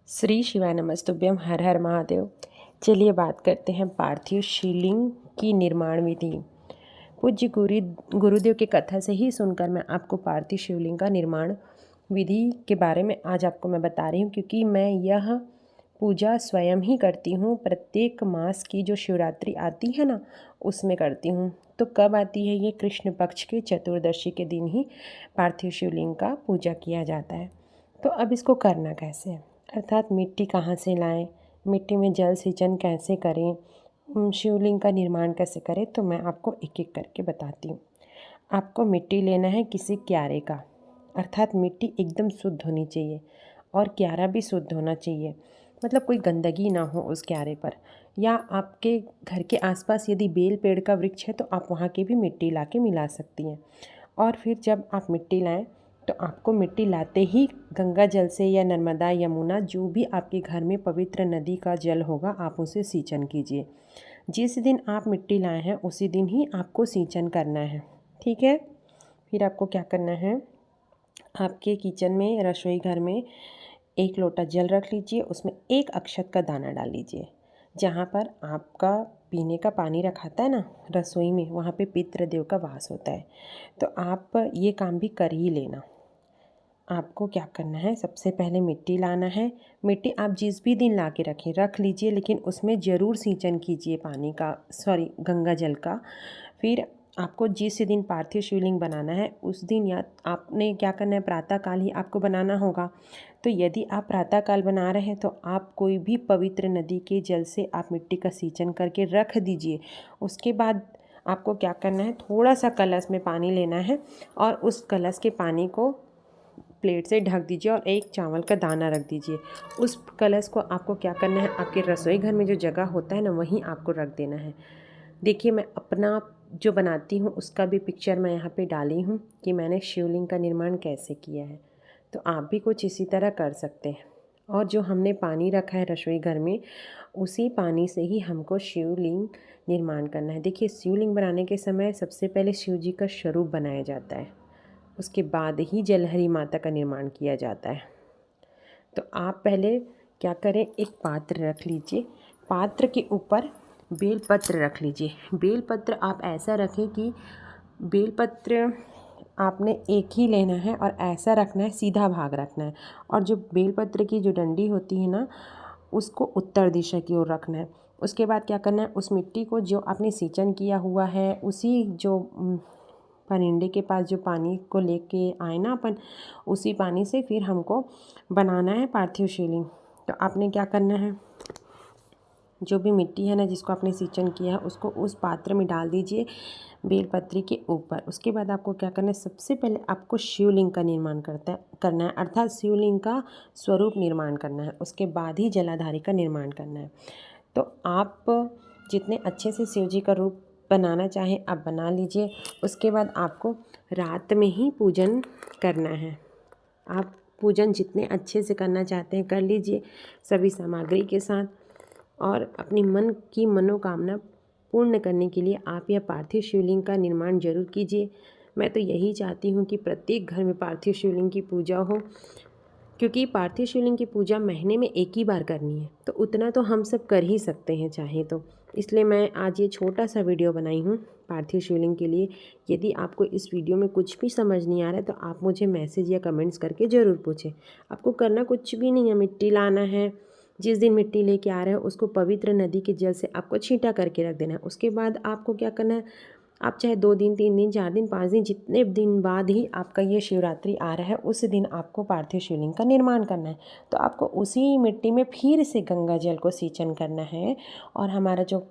श्री शिवाय नमस्तुभ्यम। हर हर महादेव। चलिए बात करते हैं पार्थिव शिवलिंग की निर्माण विधि। पूज्य गुरुदेव की कथा से ही सुनकर मैं आपको पार्थिव शिवलिंग का निर्माण विधि के बारे में आज आपको मैं बता रही हूँ, क्योंकि मैं यह पूजा स्वयं ही करती हूँ। प्रत्येक मास की जो शिवरात्रि आती है ना, उसमें करती हूँ। तो कब आती है ये? कृष्ण पक्ष के चतुर्दशी के दिन ही पार्थिव शिवलिंग का पूजा किया जाता है। तो अब इसको करना कैसे है, अर्थात मिट्टी कहाँ से लाएं, मिट्टी में जल सिंचन कैसे करें, शिवलिंग का निर्माण कैसे करें, तो मैं आपको एक एक करके बताती हूँ। आपको मिट्टी लेना है किसी क्यारे का, अर्थात मिट्टी एकदम शुद्ध होनी चाहिए और क्यारा भी शुद्ध होना चाहिए, मतलब कोई गंदगी ना हो उस क्यारे पर। या आपके घर के आसपास यदि बेल पेड़ का वृक्ष है तो आप वहाँ की भी मिट्टी ला के मिला सकती हैं। और फिर जब आप मिट्टी लाएं तो आपको मिट्टी लाते ही गंगा जल से या नर्मदा यमुना जो भी आपके घर में पवित्र नदी का जल होगा, आप उसे सिंचन कीजिए। जिस दिन आप मिट्टी लाए हैं उसी दिन ही आपको सिंचन करना है, ठीक है। फिर आपको क्या करना है, आपके किचन में, रसोई घर में एक लोटा जल रख लीजिए, उसमें एक अक्षत का दाना डाल लीजिए। जहाँ पर आपका पीने का पानी रखाता है ना रसोई में, वहाँ पे पितृदेव का वास होता है। तो आप ये काम भी कर ही लेना। आपको क्या करना है, सबसे पहले मिट्टी लाना है। मिट्टी आप जिस भी दिन ला के रख लीजिए, लेकिन उसमें ज़रूर सिंचन कीजिए पानी का, गंगा जल का। फिर आपको जिस दिन पार्थिव शिवलिंग बनाना है उस दिन या आपने क्या करना है, प्रातःकाल ही आपको बनाना होगा। तो यदि आप प्रातःकाल बना रहे हैं तो आप कोई भी पवित्र नदी के जल से आप मिट्टी का सिंचन करके रख दीजिए। उसके बाद आपको क्या करना है, थोड़ा सा कलश में पानी लेना है और उस कलश के पानी को प्लेट से ढक दीजिए और एक चावल का दाना रख दीजिए। उस कलश को आपको क्या करना है, आपके रसोई घर में जो जगह होता है ना, वहीं आपको रख देना है। देखिए, मैं अपना जो बनाती हूँ उसका भी पिक्चर मैं यहाँ पे डाली हूँ कि मैंने शिवलिंग का निर्माण कैसे किया है। तो आप भी कुछ इसी तरह कर सकते हैं। और जो हमने पानी रखा है रसोई घर में, उसी पानी से ही हमको शिवलिंग निर्माण करना है। देखिए, शिवलिंग बनाने के समय सबसे पहले शिव जी का स्वरूप बनाया जाता है, उसके बाद ही जलहरी माता का निर्माण किया जाता है। तो आप पहले क्या करें, एक पात्र रख लीजिए, पात्र के ऊपर बेलपत्र रख लीजिए। बेलपत्र आप ऐसा रखें कि बेलपत्र आपने एक ही लेना है और ऐसा रखना है, सीधा भाग रखना है। और जो बेलपत्र की जो डंडी होती है ना, उसको उत्तर दिशा की ओर रखना है। उसके बाद क्या करना है, उस मिट्टी को जो आपने सिंचन किया हुआ है, उसी जो परिंदे के पास जो पानी को लेके आए ना अपन, उसी पानी से फिर हमको बनाना है पार्थिव शिवलिंग। तो आपने क्या करना है, जो भी मिट्टी है ना जिसको आपने सिंचन किया है, उसको उस पात्र में डाल दीजिए बेलपत्री के ऊपर। उसके बाद आपको क्या करना है, सबसे पहले आपको शिवलिंग का निर्माण करना है, अर्थात शिवलिंग का स्वरूप निर्माण करना है। उसके बाद ही जलाधारी का निर्माण करना है। तो आप जितने अच्छे से शिव जी का रूप बनाना चाहें आप बना लीजिए। उसके बाद आपको रात में ही पूजन करना है। आप पूजन जितने अच्छे से करना चाहते हैं कर लीजिए, सभी सामग्री के साथ। और अपनी मन की मनोकामना पूर्ण करने के लिए आप यह पार्थिव शिवलिंग का निर्माण जरूर कीजिए। मैं तो यही चाहती हूँ कि प्रत्येक घर में पार्थिव शिवलिंग की पूजा हो, क्योंकि पार्थिव शिवलिंग की पूजा महीने में एक ही बार करनी है, तो उतना तो हम सब कर ही सकते हैं चाहे तो। इसलिए मैं आज ये छोटा सा वीडियो बनाई हूँ पार्थिव शिवलिंग के लिए। यदि आपको इस वीडियो में कुछ भी समझ नहीं आ रहा है तो आप मुझे मैसेज या कमेंट्स करके ज़रूर पूछें। आपको करना कुछ भी नहीं है, मिट्टी लाना है, जिस दिन मिट्टी लेके आ रहे हो उसको पवित्र नदी के जल से आपको छींटा करके रख देना है। उसके बाद आपको क्या करना है, आप चाहे 2 दिन, 3 दिन, 4 दिन, 5 दिन, जितने दिन बाद ही आपका ये शिवरात्रि आ रहा है, उस दिन आपको पार्थिव शिवलिंग का निर्माण करना है। तो आपको उसी मिट्टी में फिर से गंगा जल को सिंचन करना है। और हमारा जो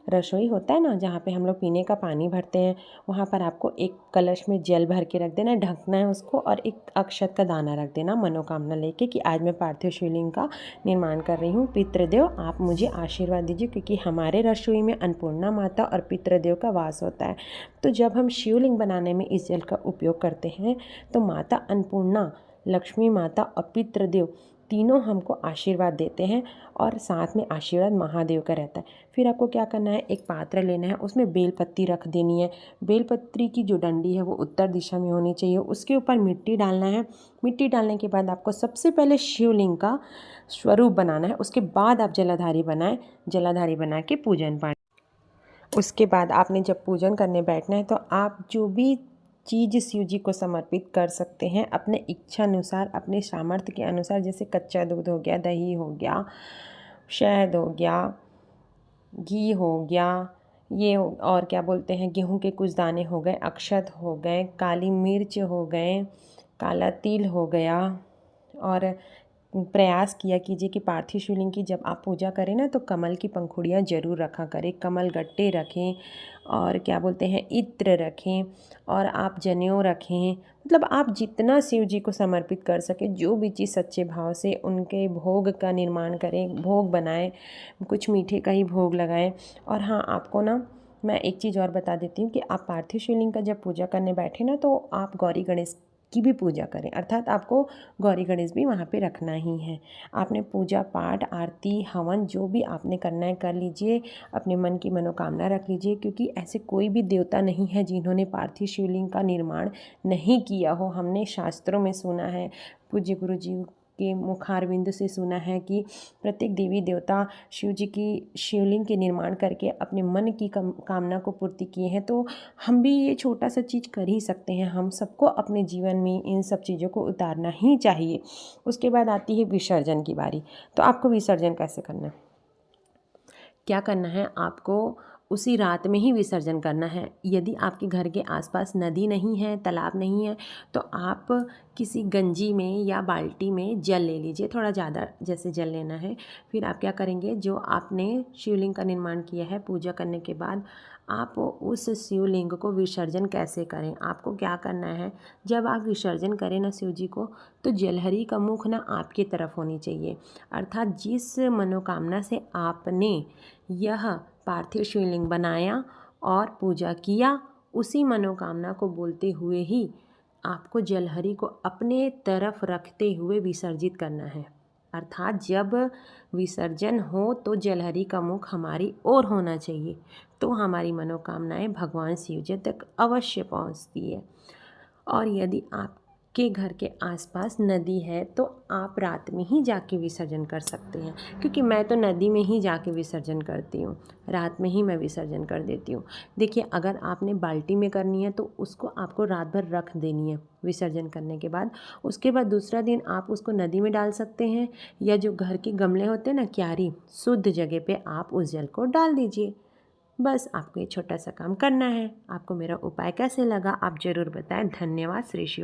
रसोई होता है ना, जहाँ पे हम लोग पीने का पानी भरते हैं, वहाँ पर आपको एक कलश में जल भर के रख देना है, ढकना है उसको, और एक अक्षत का दाना रख देना मनोकामना लेके कि आज मैं पार्थिव शिवलिंग का निर्माण कर रही हूँ। पितृदेव आप मुझे आशीर्वाद दीजिए, क्योंकि हमारे रसोई में अन्नपूर्णा माता और पितृदेव का वास होता है। तो जब हम शिवलिंग बनाने में इस जल का उपयोग करते हैं तो माता अन्नपूर्णा, लक्ष्मी माता और पितृदेव तीनों हमको आशीर्वाद देते हैं और साथ में आशीर्वाद महादेव का रहता है। फिर आपको क्या करना है, एक पात्र लेना है, उसमें बेलपत्ती रख देनी है। बेलपत्री की जो डंडी है वो उत्तर दिशा में होनी चाहिए। उसके ऊपर मिट्टी डालना है। मिट्टी डालने के बाद आपको सबसे पहले शिवलिंग का स्वरूप बनाना है। उसके बाद आप जलाधारी बनाएं। जलाधारी बना के पूजन पाठ। उसके बाद आपने जब पूजन करने बैठना है तो आप जो भी चीज़ शिव जी को समर्पित कर सकते हैं अपने इच्छा अनुसार, अपने सामर्थ्य के अनुसार, जैसे कच्चा दूध हो गया, दही हो गया, शहद हो गया, घी हो गया, ये और क्या बोलते हैं, गेहूं के कुछ दाने हो गए, अक्षत हो गए, काली मिर्च हो गए, काला तिल हो गया। और प्रयास किया कीजिए कि पार्थिव शिवलिंग की जब आप पूजा करें ना तो कमल की पंखुड़ियाँ ज़रूर रखा करें, कमल गट्टे रखें, और क्या बोलते हैं, इत्र रखें, और आप जनेऊ रखें। मतलब आप जितना शिव जी को समर्पित कर सकें, जो भी चीज़ सच्चे भाव से, उनके भोग का निर्माण करें, भोग बनाएं, कुछ मीठे का ही भोग लगाएं। और हाँ, आपको ना मैं एक चीज़ और बता देती हूँ कि आप पार्थिव शिवलिंग का जब पूजा करने बैठे ना तो आप गौरी गणेश की भी पूजा करें, अर्थात आपको गौरी गणेश भी वहाँ पे रखना ही है। आपने पूजा पाठ, आरती, हवन जो भी आपने करना है कर लीजिए, अपने मन की मनोकामना रख लीजिए, क्योंकि ऐसे कोई भी देवता नहीं है जिन्होंने पार्थिव शिवलिंग का निर्माण नहीं किया हो। हमने शास्त्रों में सुना है, पूज्य गुरु जी के मुखारविंद से सुना है कि प्रत्येक देवी देवता शिव जी की शिवलिंग के निर्माण करके अपने मन की कामना को पूर्ति किए हैं। तो हम भी ये छोटा सा चीज़ कर ही सकते हैं। हम सबको अपने जीवन में इन सब चीज़ों को उतारना ही चाहिए। उसके बाद आती है विसर्जन की बारी। तो आपको विसर्जन कैसे करना है, क्या करना है, आपको उसी रात में ही विसर्जन करना है। यदि आपके घर के आसपास नदी नहीं है, तालाब नहीं है, तो आप किसी गंजी में या बाल्टी में जल ले लीजिए, थोड़ा ज़्यादा जैसे जल लेना है। फिर आप क्या करेंगे, जो आपने शिवलिंग का निर्माण किया है, पूजा करने के बाद आप उस शिवलिंग को विसर्जन कैसे करें, आपको क्या करना है, जब आप विसर्जन करें ना शिव जी को, तो जलहरी का मुख ना आपकी तरफ होनी चाहिए। अर्थात जिस मनोकामना से आपने यह पार्थिव शिवलिंग बनाया और पूजा किया, उसी मनोकामना को बोलते हुए ही आपको जलहरी को अपने तरफ रखते हुए विसर्जित करना है। अर्थात जब विसर्जन हो तो जलहरी का मुख हमारी ओर होना चाहिए, तो हमारी मनोकामनाएं भगवान शिव जी तक अवश्य पहुंचती है। और यदि आपके घर के आसपास नदी है तो आप रात में ही जाके विसर्जन कर सकते हैं, क्योंकि मैं तो नदी में ही जाके विसर्जन करती हूँ, रात में ही मैं विसर्जन कर देती हूँ। देखिए, अगर आपने बाल्टी में करनी है तो उसको आपको रात भर रख देनी है विसर्जन करने के बाद। उसके बाद दूसरा दिन आप उसको नदी में डाल सकते हैं, या जो घर के गमले होते हैं ना, क्यारी, शुद्ध जगह पे आप उस जल को डाल दीजिए। बस आपको ये छोटा सा काम करना है। आपको मेरा उपाय कैसे लगा आप ज़रूर बताएं। धन्यवाद। श्री शिव।